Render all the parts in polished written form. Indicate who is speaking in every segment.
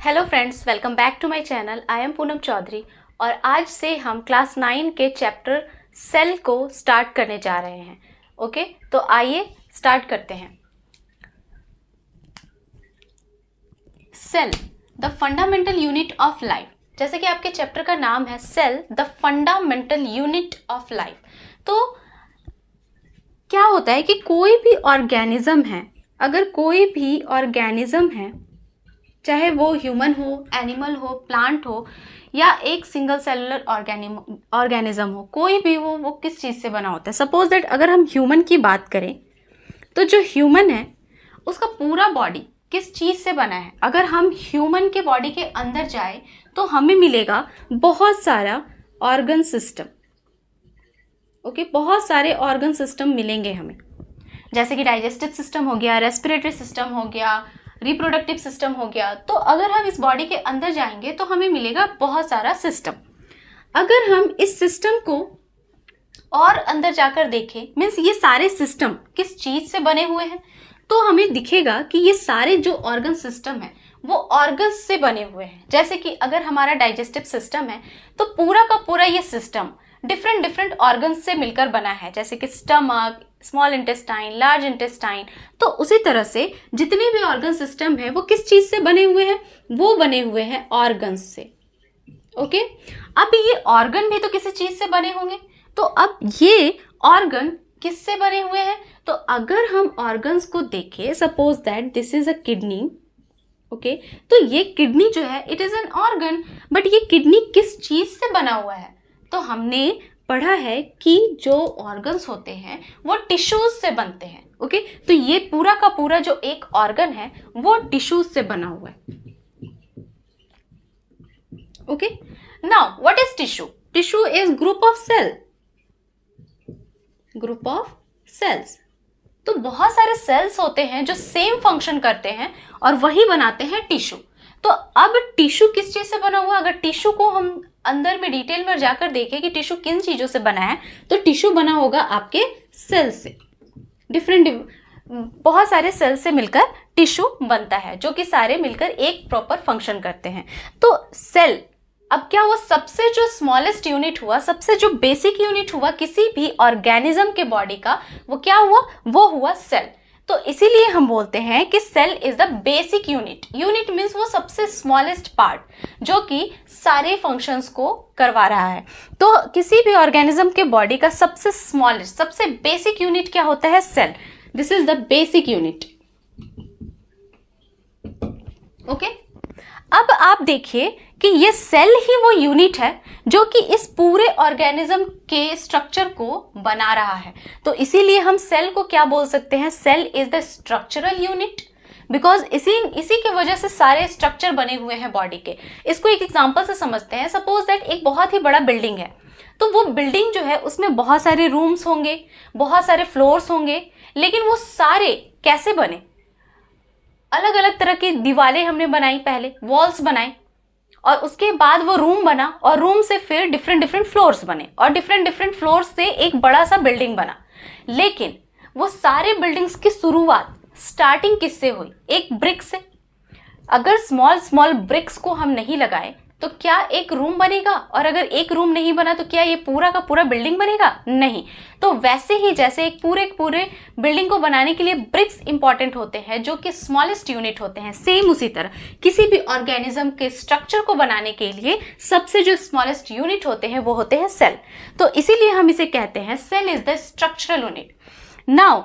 Speaker 1: Hello friends, welcome back to my channel. I am Poonam Chaudhary और आज से हम क्लास 9 के चैप्टर सेल को स्टार्ट करने जा रहे हैं। ओके, तो आइए स्टार्ट करते हैं। Cell the fundamental unit of life. जैसे कि आपके चैप्टर का नाम है cell the fundamental unit of life. तो क्या होता है कि कोई भी ऑर्गेनिज्म है, अगर कोई भी ऑर्गेनिज्म है, चाहे वो ह्यूमन हो, एनिमल हो, प्लांट हो या एक सिंगल सेलुलर ऑर्गेनिज्म हो, कोई भी हो, वो किस चीज़ से बना होता है। सपोज दैट अगर हम ह्यूमन की बात करें तो जो ह्यूमन है उसका पूरा बॉडी किस चीज़ से बना है। अगर हम ह्यूमन के बॉडी के अंदर जाए तो हमें मिलेगा बहुत सारा ऑर्गन सिस्टम। ओके, बहुत सारे ऑर्गन सिस्टम मिलेंगे हमें, जैसे कि डाइजेस्टिव सिस्टम हो गया, रेस्पिरेटरी सिस्टम हो गया, रिप्रोडक्टिव सिस्टम हो गया। तो अगर हम इस बॉडी के अंदर जाएंगे तो हमें मिलेगा बहुत सारा सिस्टम। अगर हम इस सिस्टम को और अंदर जाकर देखें, मीन्स ये सारे सिस्टम किस चीज से बने हुए हैं, तो हमें दिखेगा कि ये सारे जो ऑर्गन सिस्टम है वो ऑर्गन्स से बने हुए हैं। जैसे कि अगर हमारा डाइजेस्टिव सिस्टम है तो पूरा का पूरा ये सिस्टम डिफरेंट डिफरेंट ऑर्गन्स से मिलकर बना है, जैसे कि stomach, small intestine, large intestine. तो उसी तरह से जितने भी ऑर्गन सिस्टम है वो किस चीज से बने हुए हैं, वो बने हुए हैं ऑर्गन्स से। ओके, अब ये ऑर्गन भी तो किसी चीज से बने होंगे, तो अब ये ऑर्गन किससे बने हुए हैं। तो अगर हम ऑर्गन्स को देखें, suppose that this is a kidney. Okay, तो ये किडनी जो है it is an organ, but ये किडनी किस चीज से बना हुआ है। तो हमने पढ़ा है कि जो ऑर्गन्स होते हैं वो टिश्यूज से बनते हैं। ओके, तो ये पूरा का पूरा जो एक ऑर्गन है वो टिश्यूज से बना हुआ है। Okay, now what is tissue? Tissue is group of cell, group of cells. तो बहुत सारे सेल्स होते हैं जो सेम फंक्शन करते हैं और वही बनाते हैं टिश्यू। तो अब टिश्यू किस चीज से बना हुआ? अगर टिश्यू को हम अंदर में डिटेल में जाकर देखें कि टिश्यू किन चीजों से बना है, तो टिश्यू बना होगा आपके सेल से। डिफरेंट बहुत सारे सेल से मिलकर टिश्यू बनता है, जो कि सारे मिलकर एक प्रॉपर फंक्शन करते हैं। तो सेल अब क्या हुआ, सबसे जो स्मॉलेस्ट यूनिट हुआ, सबसे जो बेसिक यूनिट हुआ किसी भी ऑर्गेनिज्म के बॉडी का, वो क्या हुआ? वो हुआ सेल। तो इसीलिए हम बोलते हैं कि cell is the basic unit. Unit means वो सबसे स्मॉलेस्ट पार्ट जो कि सारे फंक्शंस को करवा रहा है। तो किसी भी ऑर्गेनिज्म के बॉडी का सबसे स्मॉलेस्ट, सबसे बेसिक यूनिट क्या होता है? Cell. This is the basic unit. Okay, अब आप देखिए कि ये सेल ही वो यूनिट है जो कि इस पूरे ऑर्गेनिज्म के स्ट्रक्चर को बना रहा है। तो इसीलिए हम सेल को क्या बोल सकते हैं? Cell is the structural unit, because इसी की वजह से सारे स्ट्रक्चर बने हुए हैं बॉडी के। इसको एक एग्जांपल से समझते हैं। सपोज दैट एक बहुत ही बड़ा बिल्डिंग है, तो वो बिल्डिंग जो है उसमें बहुत सारे रूम्स होंगे, बहुत सारे फ्लोर्स होंगे, लेकिन वो सारे कैसे बने? अलग अलग तरह की दीवारें हमने बनाई, पहले वॉल्स बनाए, और उसके बाद वो रूम बना, और रूम से फिर डिफरेंट डिफरेंट फ्लोर्स बने, और डिफरेंट डिफरेंट फ्लोर्स से एक बड़ा सा बिल्डिंग बना। लेकिन वो सारे बिल्डिंग्स की शुरुआत, स्टार्टिंग किससे हुई? एक ब्रिक से। अगर स्मॉल स्मॉल ब्रिक्स को हम नहीं लगाए तो क्या एक रूम बनेगा? और अगर एक रूम नहीं बना तो क्या ये पूरा का पूरा बिल्डिंग बनेगा? नहीं। तो वैसे ही जैसे एक पूरे बिल्डिंग को बनाने के लिए ब्रिक्स इंपॉर्टेंट होते हैं, जो कि स्मॉलेस्ट यूनिट होते हैं, सेम उसी तरह किसी भी ऑर्गेनिज्म के स्ट्रक्चर को बनाने के लिए सबसे जो स्मॉलेस्ट यूनिट होते हैं वो होते हैं सेल। तो इसीलिए हम इसे कहते हैं cell is the structural unit. Now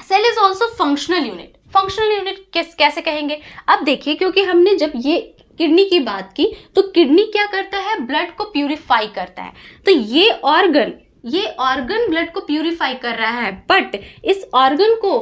Speaker 1: cell is also functional unit. Functional unit कैसे कहेंगे? अब देखिए, क्योंकि हमने जब ये किडनी की बात की, तो किडनी क्या करता है? ब्लड को प्यूरिफाई करता है। तो ये ऑर्गन ब्लड को प्यूरिफाई कर रहा है, बट इस ऑर्गन को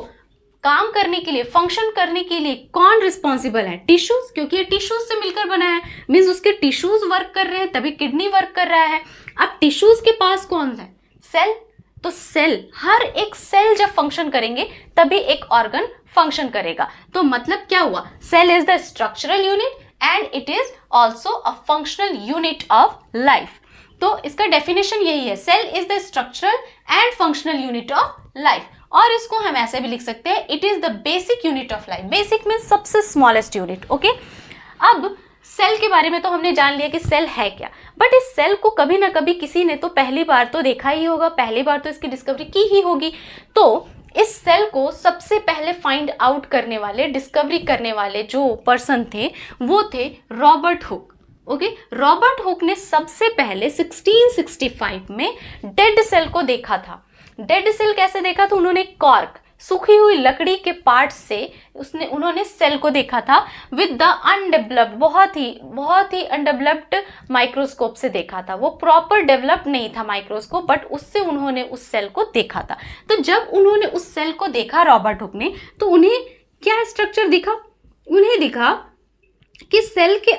Speaker 1: काम करने के लिए, फंक्शन करने के लिए कौन रिस्पॉन्सिबल है? टिश्यूज, क्योंकि ये टिश्यूज से मिलकर बना है, मीन्स उसके टिश्यूज वर्क कर रहे हैं तभी किडनी वर्क कर रहा है। अब टिश्यूज के पास कौन है? सेल। तो सेल, हर एक सेल जब फंक्शन करेंगे तभी एक ऑर्गन फंक्शन करेगा। तो मतलब क्या हुआ? Cell is the structural unit and it is also a functional unit of life। तो इसका डेफिनेशन यही है, cell is the structural and functional unit of life. और इसको हम ऐसे भी लिख सकते हैं, it is the basic unit of life. Basic means सबसे स्मॉलेस्ट यूनिट। ओके, अब सेल के बारे में तो हमने जान लिया कि सेल है क्या, बट इस सेल को कभी ना कभी किसी ने तो पहली बार तो देखा ही होगा, पहली बार तो इसकी डिस्कवरी की ही होगी। तो इस सेल को सबसे पहले फाइंड आउट करने वाले, डिस्कवरी करने वाले जो पर्सन थे वो थे Robert Hooke. Okay, Robert Hooke ने सबसे पहले 1665 में डेड सेल को देखा था। डेड सेल कैसे देखा? तो उन्होंने कॉर्क, सूखी हुई लकड़ी के पार्ट से उन्होंने सेल को देखा था विद द अनडेवलप्ड, बहुत ही अनडेवलप्ड माइक्रोस्कोप से देखा था। वो प्रॉपर डेवलप्ड नहीं था माइक्रोस्कोप, बट उससे उन्होंने उस सेल को देखा था। तो जब उन्होंने उस सेल को देखा रॉबर्ट हुक ने, तो उन्हें क्या स्ट्रक्चर दिखा? उन्हें दिखा कि सेल के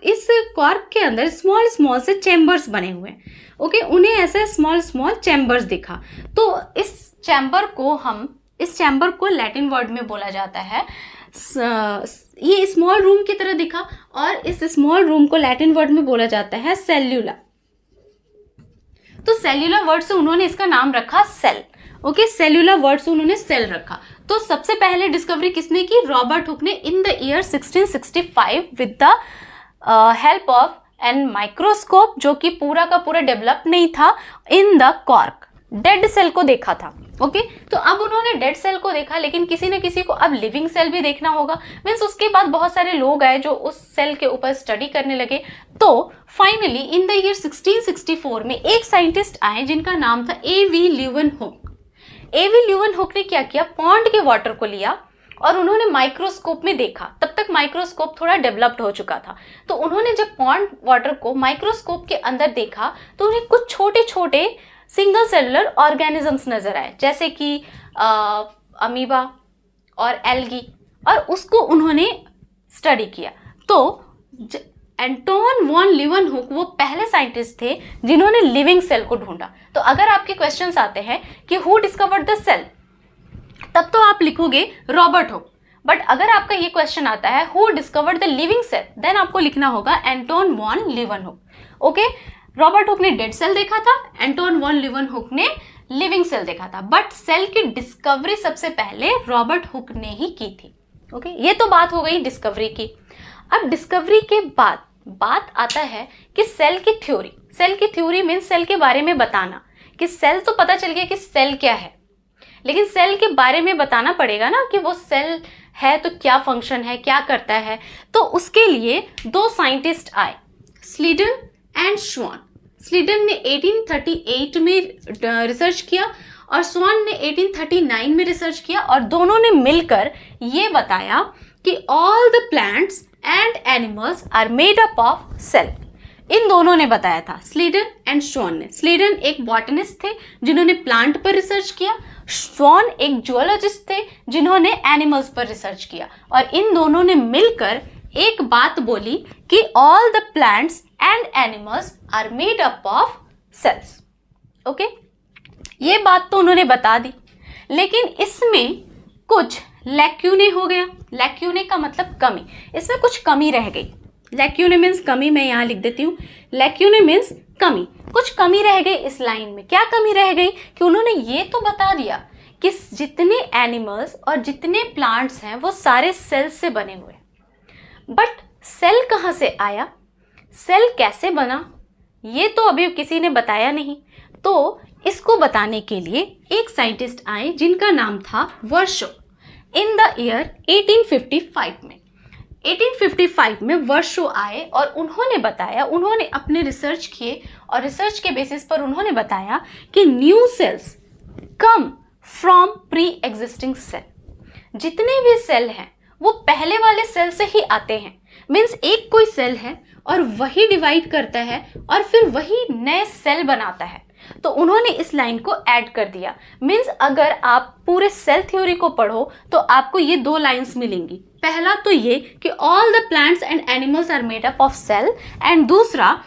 Speaker 1: इस कॉर्क के अंदर स्मॉल स्मॉल से चैम्बर्स बने हुए हैं। ओके, उन्हें ऐसे स्मॉल स्मॉल चैम्बर्स दिखा। तो इस चैम्बर को लैटिन वर्ड में बोला जाता है, ये स्मॉल रूम की तरह दिखा, और इस स्मॉल रूम को लैटिन वर्ड में बोला जाता है सेल्यूला। तो सेल्यूलर वर्ड से उन्होंने इसका नाम रखा सेल। ओके, सेल्यूलर वर्ड से उन्होंने सेल रखा। तो सबसे पहले डिस्कवरी किसने की? रॉबर्ट हुक ने in the year 1665 with the help of an microscope, जो कि पूरा का पूरा डेवलप नहीं था, in the cork, dead cell को देखा था। ओके, तो अब उन्होंने डेड सेल को देखा, लेकिन किसी न किसी को अब लिविंग सेल भी देखना होगा। मीन्स उसके बाद बहुत सारे लोग आए जो उस सेल के ऊपर स्टडी करने लगे। तो फाइनली इन द ईयर 1664 में एक साइंटिस्ट आए जिनका नाम था A.V. ल्यूवेनहुक। A.V. ल्यूवेनहुक ने क्या किया? पॉन्ड के वाटर को लिया और उन्होंने माइक्रोस्कोप में देखा। तब तक माइक्रोस्कोप थोड़ा डेवलप्ड हो चुका था। तो उन्होंने जब पॉन्ड वाटर को माइक्रोस्कोप के अंदर देखा तो उन्हें कुछ छोटे छोटे सिंगल सेलुलर ऑर्गेनिजम्स नजर आए, जैसे कि अमीबा और एल्गी, और उसको उन्होंने स्टडी किया। तो एंटोन वॉन ल्यूवेनहुक वो पहले साइंटिस्ट थे जिन्होंने लिविंग सेल को ढूंढा। तो अगर आपके क्वेश्चंस आते हैं कि हु डिस्कवर्ड द सेल, तब तो आप लिखोगे रॉबर्ट हुक। बट अगर आपका ये क्वेश्चन आता है who discovered the living cell, then आपको लिखना होगा Anton von Leeuwenhoek. Okay, Robert Hooke ने डेड सेल देखा था, एंटोन वॉन ल्यूवेनहुक ने लिविंग सेल देखा था, बट सेल की डिस्कवरी सबसे पहले रॉबर्ट हुक ने ही की थी। ओके, ये तो बात हो गई डिस्कवरी की। अब डिस्कवरी के बाद बात आता है कि सेल की थ्योरी। सेल की थ्योरी मीन्स सेल के बारे में बताना, कि सेल तो पता चल गया कि सेल क्या है, लेकिन सेल के बारे में बताना पड़ेगा ना कि वो सेल है तो क्या फंक्शन है, क्या करता है। तो उसके लिए दो साइंटिस्ट आए, स्लीडन एंड श्वान। स्लीडन ने 1838 में रिसर्च किया और स्वान ने 1839 में रिसर्च किया, और दोनों ने मिलकर ये बताया कि all the plants and animals are made up of cell. इन दोनों ने बताया था, स्लीडन एंड श्वान ने। स्लीडन एक बॉटनिस्ट थे जिन्होंने प्लांट पर रिसर्च किया, श्वान एक जूलॉजिस्ट थे जिन्होंने एनिमल्स पर रिसर्च किया, और इन दोनों ने मिलकर एक बात बोली कि all the plants and animals are made up of cells. Okay, ये बात तो उन्होंने बता दी, लेकिन इसमें कुछ लैक्यूने हो गया। लैक्यूने का मतलब कमी, इसमें कुछ कमी रह गई। लैक्यूने मीन्स कमी, मैं यहाँ लिख देती हूँ, लैक्यूने मीन्स कमी। कुछ कमी रह गई इस लाइन में। क्या कमी रह गई? कि उन्होंने ये तो बता दिया कि जितने एनिमल्स और जितने प्लांट्स हैं वो सारे सेल से बने हुए, बट सेल कहाँ से आया, सेल कैसे बना, ये तो अभी किसी ने बताया नहीं। तो इसको बताने के लिए एक साइंटिस्ट आए जिनका नाम था वर्शो। इन द ईयर 1855 में 1855 में वर्शो आए और उन्होंने बताया, उन्होंने अपने रिसर्च किए और रिसर्च के बेसिस पर उन्होंने बताया कि new cells come from pre existing cell. जितने भी सेल हैं वो पहले वाले सेल से ही आते हैं। मीन्स एक कोई सेल है और वही डिवाइड करता है और फिर वही नए सेल बनाता है। तो उन्होंने इस लाइन को ऐड कर दिया। मीन्स अगर आप पूरे सेल थ्योरी को पढ़ो तो आपको ये दो लाइंस मिलेंगी। पहला तो ये कि all the plants and animals are made up of cell, and दूसरा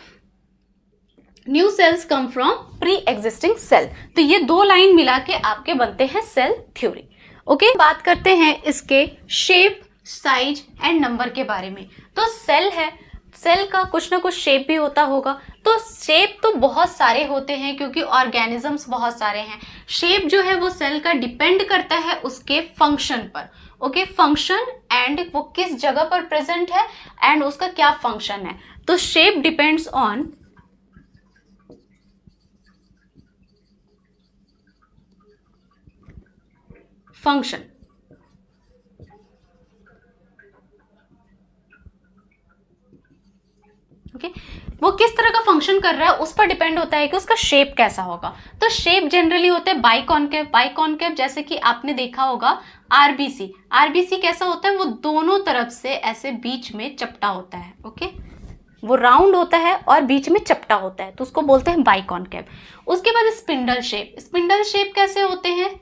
Speaker 1: new cells come from pre existing cell. तो ये दो लाइन मिला के आपके बनते हैं सेल थ्योरी। ओके, बात करते हैं इसके शेप, साइज एंड नंबर के बारे में। तो सेल है, सेल का कुछ ना कुछ शेप भी होता होगा। तो शेप तो बहुत सारे होते हैं क्योंकि ऑर्गेनिजम्स बहुत सारे हैं। शेप जो है वो सेल का डिपेंड करता है उसके फंक्शन पर, ओके, फंक्शन एंड वो किस जगह पर प्रेजेंट है एंड उसका क्या फंक्शन है। तो shape depends on function. Okay, वो किस तरह का फंक्शन कर रहा है उस पर डिपेंड होता है कि उसका शेप कैसा होगा। तो शेप जनरली होते हैं बाइकॉनकेव। बाइकॉनकेव जैसे कि आपने देखा होगा आरबीसी। आरबीसी कैसा होता है, वो दोनों तरफ से ऐसे बीच में चपटा होता है। ओके, वो राउंड होता है और बीच में चपटा होता है, तो उसको बोलते हैं बाइकॉनकेव। उसके बाद स्पिंडल शेप। स्पिंडल शेप कैसे होते हैं,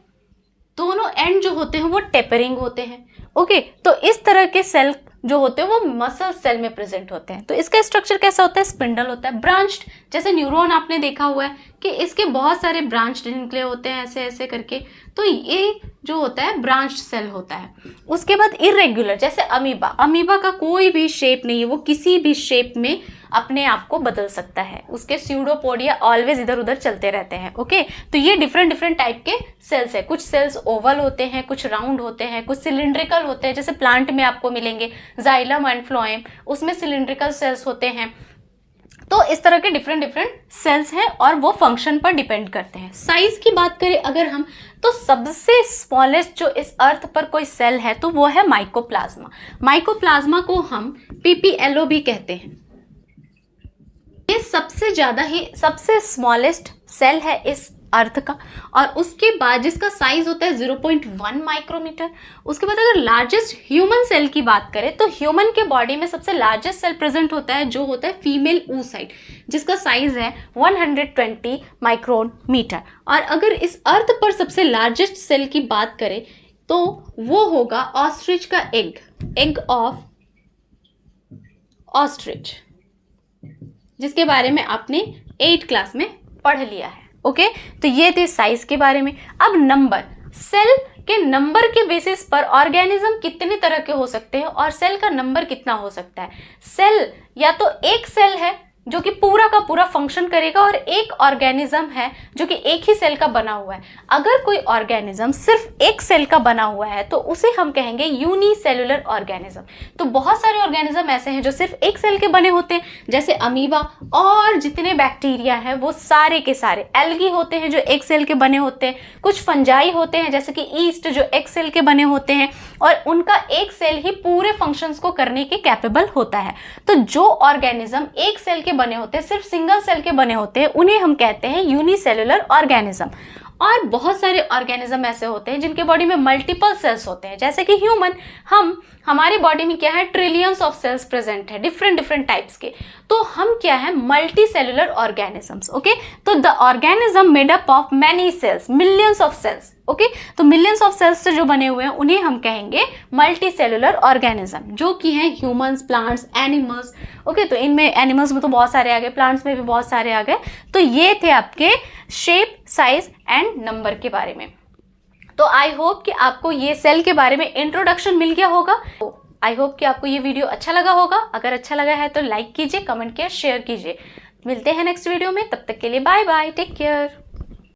Speaker 1: दोनों एंड जो होते हैं वो टेपरिंग होते हैं। ओके, तो इस तरह के सेल जो होते हैं वो मसल सेल में प्रेजेंट होते हैं। तो इसका स्ट्रक्चर कैसा होता है, स्पिंडल होता है। ब्रांच्ड, जैसे न्यूरॉन आपने देखा हुआ है कि इसके बहुत सारे ब्रांच निकले होते हैं ऐसे ऐसे करके, तो ये जो होता है ब्रांच्ड सेल होता है। उसके बाद इरेगुलर, जैसे अमीबा। अमीबा का कोई भी शेप नहीं है, वो किसी भी शेप में अपने आप को बदल सकता है, उसके स्यूडोपोडिया ऑलवेज इधर उधर चलते रहते हैं। ओके, तो ये डिफरेंट डिफरेंट टाइप के सेल्स है। कुछ सेल्स ओवल होते हैं, कुछ राउंड होते हैं, कुछ सिलिंड्रिकल होते हैं, जैसे प्लांट में आपको मिलेंगे जाइलम एंड फ्लोएम, उसमें सिलिंड्रिकल सेल्स होते हैं। तो इस तरह के डिफरेंट डिफरेंट सेल्स हैं और वो फंक्शन पर डिपेंड करते हैं। साइज की बात करें अगर हम, तो सबसे स्मॉलेस्ट जो इस अर्थ पर कोई सेल है तो वो है माइकोप्लाज्मा। माइकोप्लाज्मा को हम पीपीएलओ भी कहते हैं। ये सबसे स्मॉलेस्ट सेल है इस अर्थ का, और उसके बाद जिसका साइज होता है 0.1 माइक्रोमीटर। उसके बाद अगर लार्जेस्ट ह्यूमन सेल की बात करें तो ह्यूमन के बॉडी में सबसे लार्जेस्ट सेल प्रेजेंट होता है जो होता है फीमेल oocyte, जिसका साइज है 120 माइक्रोमीटर। और अगर इस अर्थ पर सबसे लार्जेस्ट सेल की बात करें तो वो होगा ऑस्ट्रिच का एग ऑफ ऑस्ट्रिच, जिसके बारे में आपने 8th क्लास में पढ़ लिया है। ओके, तो ये थे साइज के बारे में। अब नंबर, सेल के नंबर के बेसिस पर ऑर्गेनिज्म कितने तरह के हो सकते हैं और सेल का नंबर कितना हो सकता है। सेल या तो एक सेल है जो कि पूरा का पूरा फंक्शन करेगा, और एक ऑर्गेनिज्म है जो कि एक ही सेल का बना हुआ है। अगर कोई ऑर्गेनिज्म सिर्फ एक सेल का बना हुआ है तो उसे हम कहेंगे यूनिसेलुलर ऑर्गेनिज्म। तो बहुत सारे ऑर्गेनिज्म ऐसे हैं जो सिर्फ एक सेल के बने होते हैं, जैसे अमीबा और जितने बैक्टीरिया हैं वो सारे के सारे। एल्गी होते हैं जो एक सेल के बने होते हैं, कुछ फंजाई होते हैं जैसे कि ईस्ट जो एक सेल के बने होते हैं, और उनका एक सेल ही पूरे फंक्शंस को करने के कैपेबल होता है। तो जो ऑर्गेनिज्म एक सेल के बने होते हैं, सिर्फ सिंगल सेल के बने होते हैं, उन्हें हम कहते हैं यूनिसेलुलर ऑर्गेनिज्म। और बहुत सारे ऑर्गेनिज्म ऐसे होते हैं जिनके बॉडी में मल्टीपल सेल्स होते हैं, जैसे कि ह्यूमन। हमारी बॉडी में क्या है, ट्रिलियंस ऑफ सेल्स प्रेजेंट है, डिफरेंट डिफरेंट टाइप्स के। तो हम क्या है, मल्टी सेलुलर ऑर्गेनिजम्स। ओके, तो the organism made up of many cells, millions of cells. Okay, तो मिलियंस ऑफ सेल्स से जो बने हुए हैं उन्हें हम कहेंगे मल्टी सेलुलर ऑर्गेनिज्म, जो कि हैं ह्यूमंस, प्लांट्स, एनिमल्स। ओके, तो इनमें एनिमल्स में तो बहुत सारे आ गए, प्लांट्स में भी बहुत सारे आ गए। तो ये थे आपके शेप, साइज एंड नंबर के बारे में। तो आई होप कि आपको ये सेल के बारे में इंट्रोडक्शन मिल गया होगा। तो आई होप कि आपको ये वीडियो अच्छा लगा होगा। अगर अच्छा लगा है तो लाइक कीजिए, कमेंट कीजिए, शेयर कीजिए। मिलते हैं नेक्स्ट वीडियो में, तब तक के लिए बाय बाय, टेक केयर।